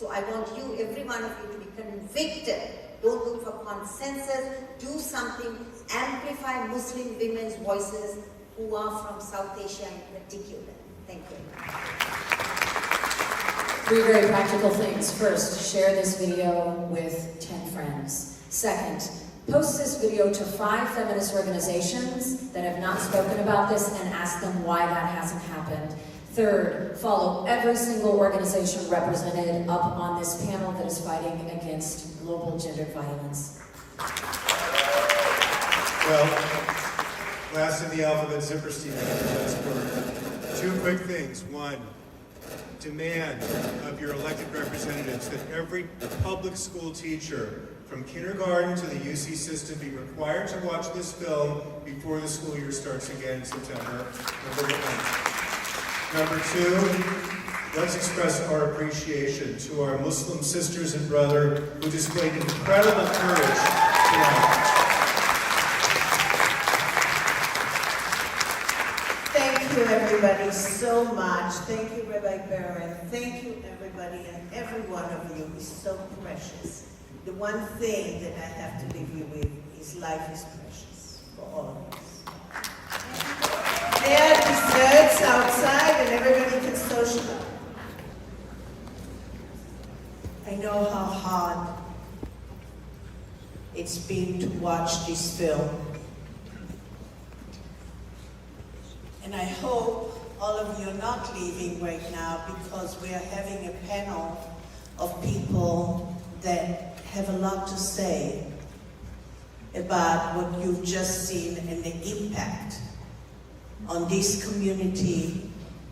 So I want you, every one of you, to be convicted. Don't look for consensus. Do something. Amplify Muslim women's voices who are from South Asia in particular. Thank you. 3 very practical things. First, share this video with 10 friends. Second, post this video to 5 feminist organizations that have not spoken about this and ask them why that hasn't happened. Third, follow every single organization represented up on this panel that is fighting against global gendered violence. Well, last in the alphabet, Zipperstein. 2 quick things. 1, demand of your elected representatives that every public school teacher from kindergarten to the UC system be required to watch this film before the school year starts again in September. Number 2, let's express our appreciation to our Muslim sisters and brothers who displayed incredible courage tonight. Thank you, everybody, so much. Thank you, Rabbi Barron. Thank you, everybody, and every one of you is so precious. The one thing that I have to leave you with is life is precious for all of us. There are desserts outside and everybody can socialize. I know how hard it's been to watch this film. And I hope all of you are not leaving right now because we are having a panel of people that have a lot to say about what you've just seen and the impact on this community,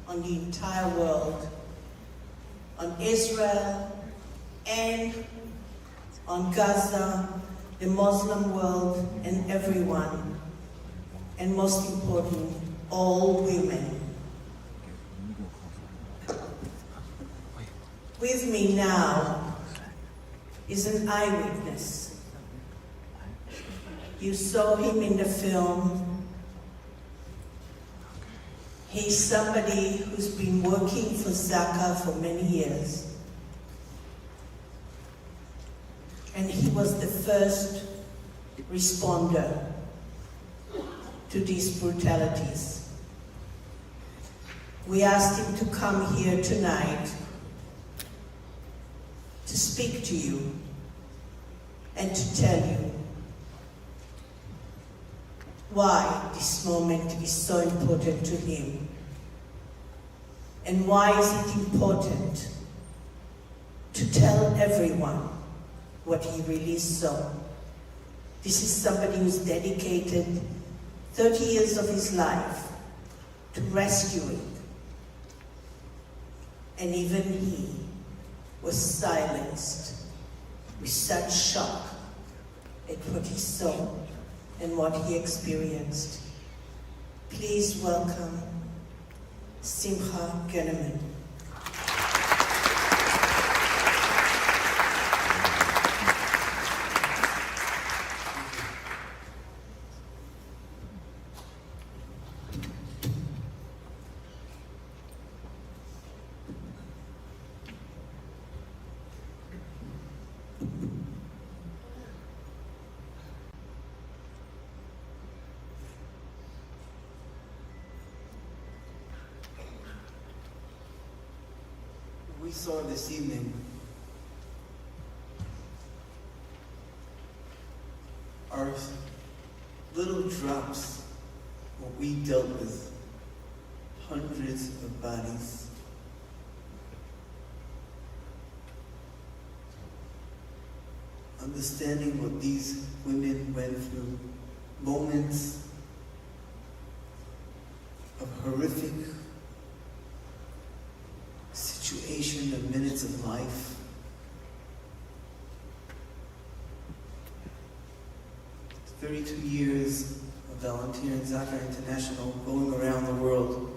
on the entire world, on Israel, and on Gaza, the Muslim world, and everyone, and most important, all women. With me now is an eyewitness. You saw him in the film. He's somebody who's been working for Zaka for many years. And he was the first responder to these brutalities. We asked him to come here tonight to speak to you and to tell you why this moment is so important to him and why is it important to tell everyone what he really saw. This is somebody who's dedicated 30 years of his life to rescuing, and even he was silenced with such shock at what he saw and what he experienced. Please welcome Simcha Gunnerman. We saw this evening are little drops what we dealt with hundreds of bodies. Understanding what these women went through, moments of horrific situation of minutes of life. 32 years of volunteering Zaka International, going around the world,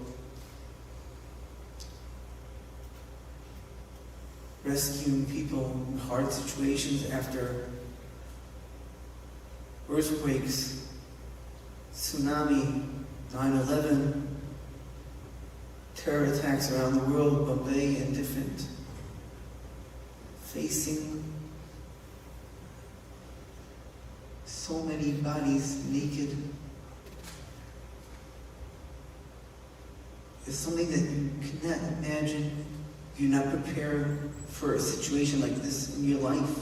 rescuing people in hard situations after earthquakes, tsunami, 9/11, terror attacks around the world, Bombay and different facing so many bodies naked is something that you cannot imagine. You're not prepared for a situation like this in your life.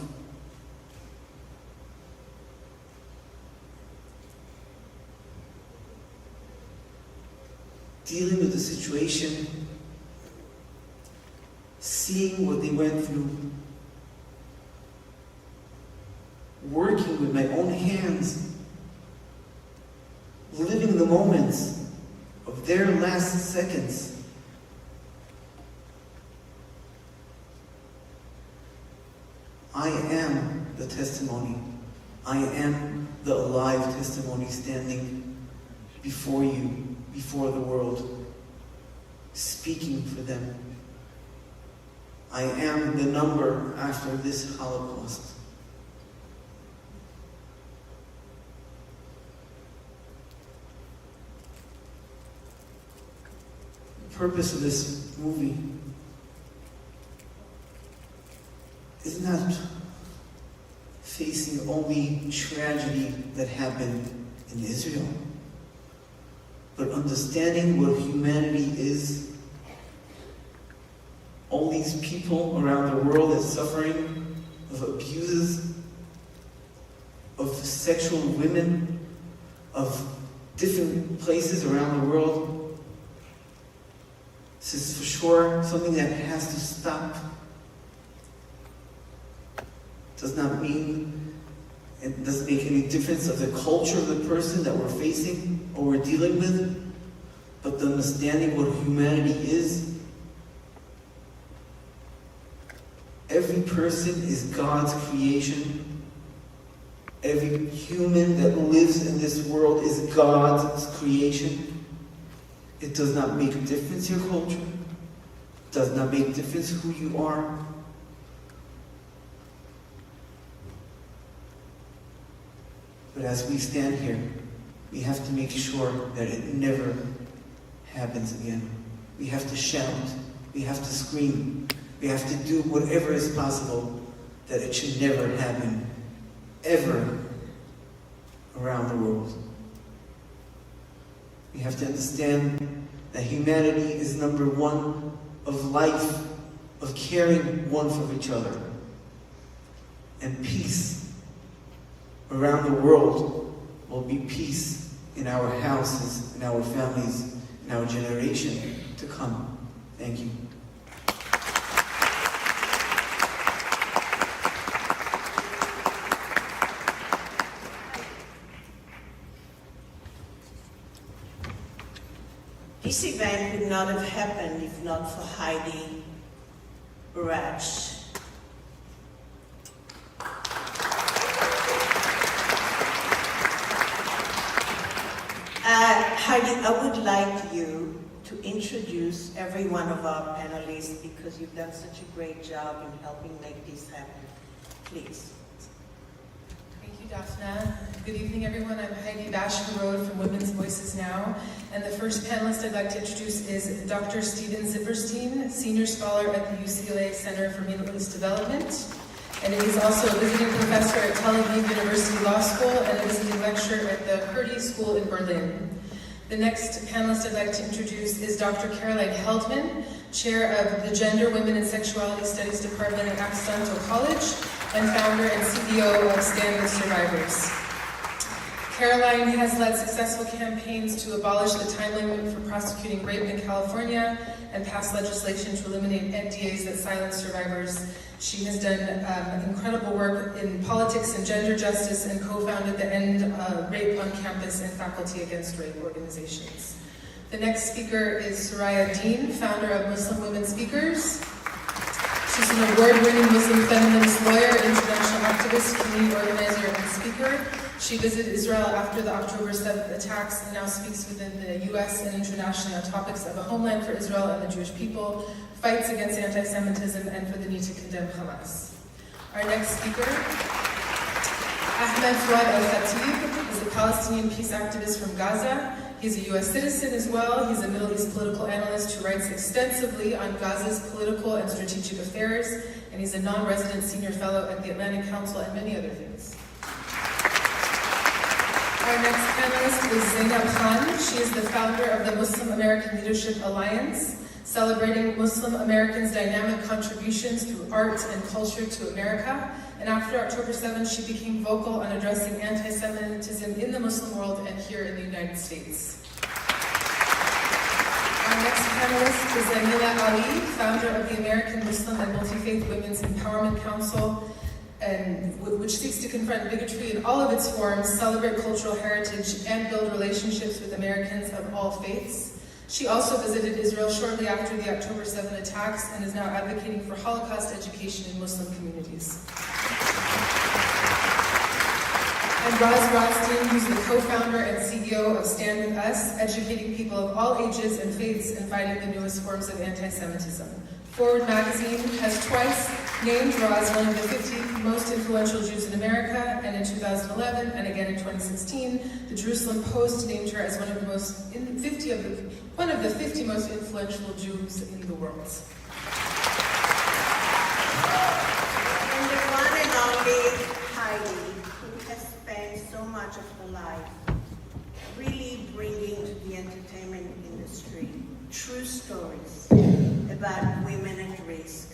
Dealing with the situation, seeing what they went through, working with my own hands, living the moments of their last seconds. I am the testimony. I am the alive testimony standing before you, before the world, speaking for them. I am the number after this Holocaust. The purpose of this movie is not facing only tragedy that happened in Israel, but understanding what humanity is. All these people around the world that are suffering of abuses, of sexual women, of different places around the world. This is for sure something that has to stop. Does not mean, it doesn't make any difference of the culture of the person that we're facing or we're dealing with, but the understanding what humanity is. Every person is God's creation. Every human that lives in this world is God's creation. It does not make a difference your culture. It does not make a difference who you are. But as we stand here, we have to make sure that it never happens again. We have to shout. We have to scream. We have to do whatever is possible that it should never happen, ever, around the world. We have to understand that humanity is number one of life, of caring one for each other. And peace around the world will be peace in our houses, in our families, in our generation to come. Thank you. This event would not have happened if not for Heidi Basch. Heidi, I would like you to introduce every one of our panelists because you've done such a great job in helping make this happen. Please. Thank you, Daphna. Good evening, everyone. I'm Heidi Basch-Harod from Women's Voices Now. And the first panelist I'd like to introduce is Dr. Steven Zipperstein, Senior Scholar at the UCLA Center for Middle East Development. And he's also a visiting professor at Tel Aviv University Law School and a visiting lecturer at the Hertie School in Berlin. The next panelist I'd like to introduce is Dr. Caroline Heldman, Chair of the Gender, Women, and Sexuality Studies Department at Occidental College, and founder and CEO of Stand With Survivors. Caroline has led successful campaigns to abolish the time limit for prosecuting rape in California and passed legislation to eliminate NDAs that silence survivors. She has done incredible work in politics and gender justice and co-founded the End Rape on Campus and Faculty Against Rape organizations. The next speaker is Soraya Dean, founder of Muslim Women Speakers. She's an award-winning Muslim feminist lawyer, international activist, community organizer, and speaker. She visited Israel after the October 7th attacks and now speaks within the U.S. and internationally on topics of a homeland for Israel and the Jewish people, fights against anti-Semitism, and for the need to condemn Hamas. Our next speaker, Ahmed Fuad al-Khatib, is a Palestinian peace activist from Gaza. He's a U.S. citizen as well. He's a Middle East political analyst who writes extensively on Gaza's political and strategic affairs, and he's a non-resident senior fellow at the Atlantic Council and many other things. Our next panelist is Zainab Khan. She is the founder of the Muslim American Leadership Alliance, celebrating Muslim Americans' dynamic contributions through art and culture to America. And after October 7th, she became vocal on addressing anti-Semitism in the Muslim world and here in the United States. Our next panelist is Amila Ali, founder of the American Muslim and Multi-Faith Women's Empowerment Council, which seeks to confront bigotry in all of its forms, celebrate cultural heritage, and build relationships with Americans of all faiths. She also visited Israel shortly after the October 7 attacks and is now advocating for Holocaust education in Muslim communities. And Roz Rothstein, who's the co-founder and CEO of Stand With Us, educating people of all ages and faiths in fighting the newest forms of anti-Semitism. Forward magazine has twice named Roz one of the 50 most influential Jews in America, and in 2011, and again in 2016, the Jerusalem Post named her as one of the 50 most influential Jews in the world. And the one and only Heidi, who has spent so much of her life really bringing to the entertainment industry true stories about women at risk,